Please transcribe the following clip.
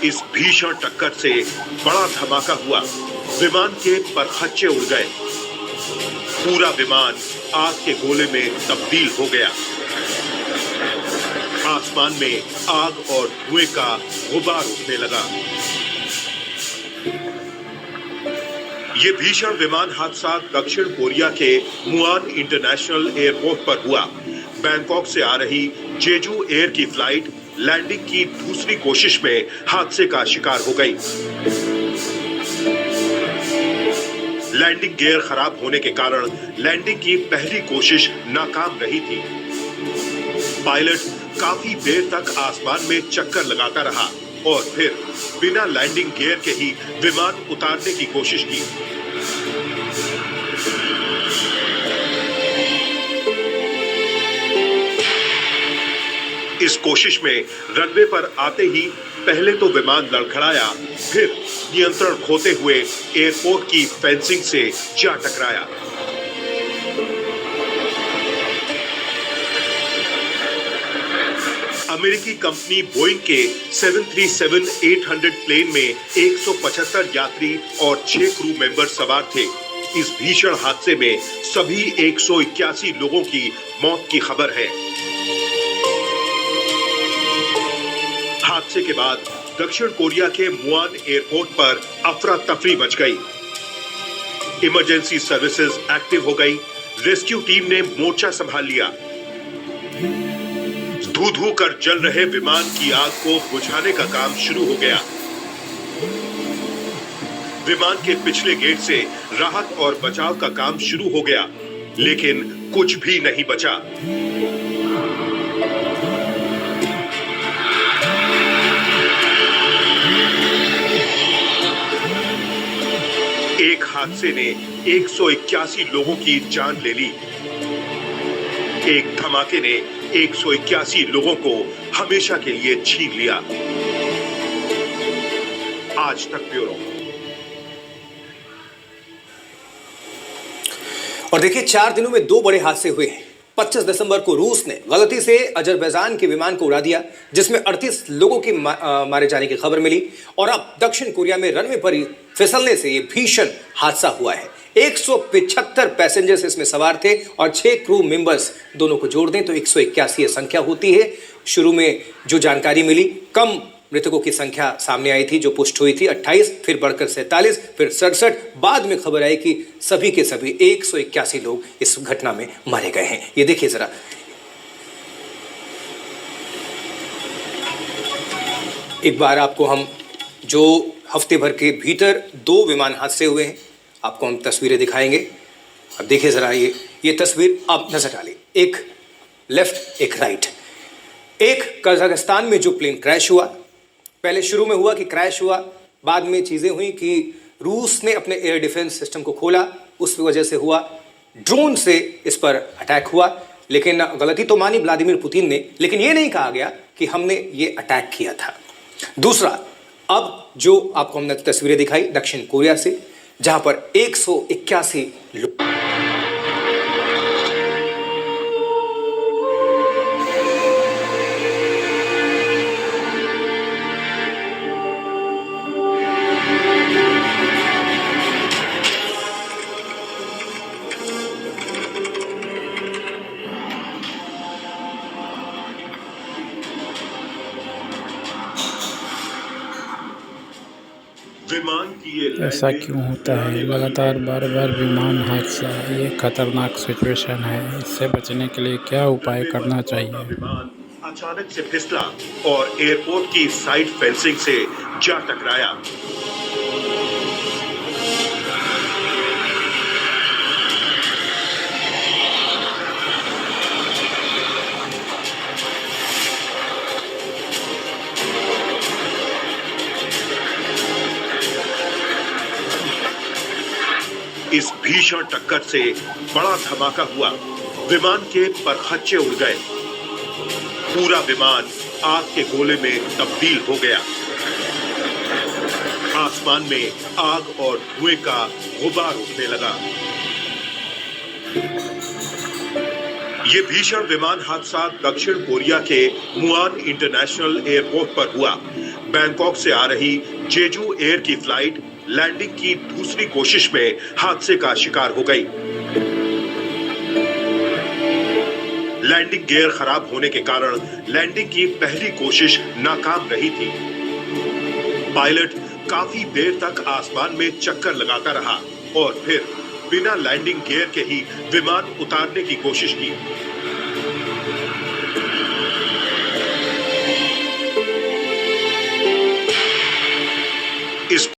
इस भीषण टक्कर से बड़ा धमाका हुआ। विमान के परखच्चे उड़ गए। पूरा विमान आग के गोले में तब्दील हो गया। आसमान में आग और धुएं का गुबार उठने लगा। ये भीषण विमान हादसा दक्षिण कोरिया के मुआन इंटरनेशनल एयरपोर्ट पर हुआ। बैंकॉक से आ रही जेजू एयर की फ्लाइट लैंडिंग की दूसरी कोशिश में हादसे का शिकार हो गई। लैंडिंग गियर खराब होने के कारण लैंडिंग की पहली कोशिश नाकाम रही थी। पायलट काफी देर तक आसमान में चक्कर लगाता रहा और फिर बिना लैंडिंग गियर के ही विमान उतारने की कोशिश की। इस कोशिश में रनवे पर आते ही पहले तो विमान लड़खड़ाया, फिर नियंत्रण खोते हुए एयरपोर्ट की फेंसिंग से जा टकराया। अमेरिकी कंपनी बोइंग के 737-800 प्लेन में 175 यात्री और 6 क्रू मेंबर सवार थे। इस भीषण हादसे में सभी 181 लोगों की मौत की खबर है। हादसे के बाद दक्षिण कोरिया के मुआन एयरपोर्ट पर अफरा तफरी मच गई। इमरजेंसी सर्विसेज एक्टिव हो गई। रेस्क्यू टीम ने मोर्चा संभाल लिया। धू धू कर जल रहे विमान की आग को बुझाने का काम शुरू हो गया। विमान के पिछले गेट से राहत और बचाव का काम शुरू हो गया, लेकिन कुछ भी नहीं बचा। एक हादसे ने 181 लोगों की जान ले ली। एक धमाके ने 181 लोगों को हमेशा के लिए छीन लिया। आज तक ब्यूरो। और देखिए, 4 दिनों में 2 बड़े हादसे हुए हैं। 25 दिसंबर को रूस ने गलती से अजरबैजान के विमान को उड़ा दिया, जिसमें 38 लोगों की मारे जाने की खबर मिली। और अब दक्षिण कोरिया में रनवे पर फिसलने से यह भीषण हादसा हुआ है। 175 पैसेंजर्स इसमें सवार थे और 6 क्रू मेंबर्स, दोनों को जोड़ दें तो 181 संख्या होती है। शुरू में जो जानकारी मिली, कम मृतकों की संख्या सामने आई थी, जो पुष्ट हुई थी 28, फिर बढ़कर 47, फिर 67। बाद में खबर आई कि सभी के सभी 181 लोग इस घटना में मारे गए हैं। ये देखिए जरा, एक बार आपको हम जो हफ्ते भर के भीतर 2 विमान हादसे हुए हैं, आपको हम तस्वीरें दिखाएंगे। अब देखिए जरा, ये तस्वीर आप नजर डालिए, एक लेफ्ट एक राइट। एक कजाकिस्तान में जो प्लेन क्रैश हुआ, पहले शुरू में हुआ कि क्रैश हुआ, बाद में चीज़ें हुई कि रूस ने अपने एयर डिफेंस सिस्टम को खोला, उस वजह से हुआ, ड्रोन से इस पर अटैक हुआ। लेकिन गलती तो मानी व्लादिमीर पुतिन ने, लेकिन ये नहीं कहा गया कि हमने ये अटैक किया था। दूसरा, अब जो आपको हमने तस्वीरें दिखाई दक्षिण कोरिया से, जहां पर 181 लोग विमान की ये ऐसा क्यों होता है? लगातार बार बार विमान हादसा, ये खतरनाक सिचुएशन है। इससे बचने के लिए क्या उपाय करना चाहिए? विमान अचानक से फिसला और एयरपोर्ट की साइड फेंसिंग से जा टकराया। इस भीषण टक्कर से बड़ा धमाका हुआ। विमान के परखच्चे उड़ गए। पूरा विमान आग के गोले में तब्दील हो गया। आसमान में आग और धुएं का गुबार उठने लगा। ये भीषण विमान हादसा दक्षिण कोरिया के मुआन इंटरनेशनल एयरपोर्ट पर हुआ। बैंकॉक से आ रही जेजू एयर की फ्लाइट लैंडिंग की दूसरी कोशिश में हादसे का शिकार हो गई। लैंडिंग गियर खराब होने के कारण लैंडिंग की पहली कोशिश नाकाम रही थी। पायलट काफी देर तक आसमान में चक्कर लगाता रहा और फिर बिना लैंडिंग गियर के ही विमान उतारने की कोशिश की।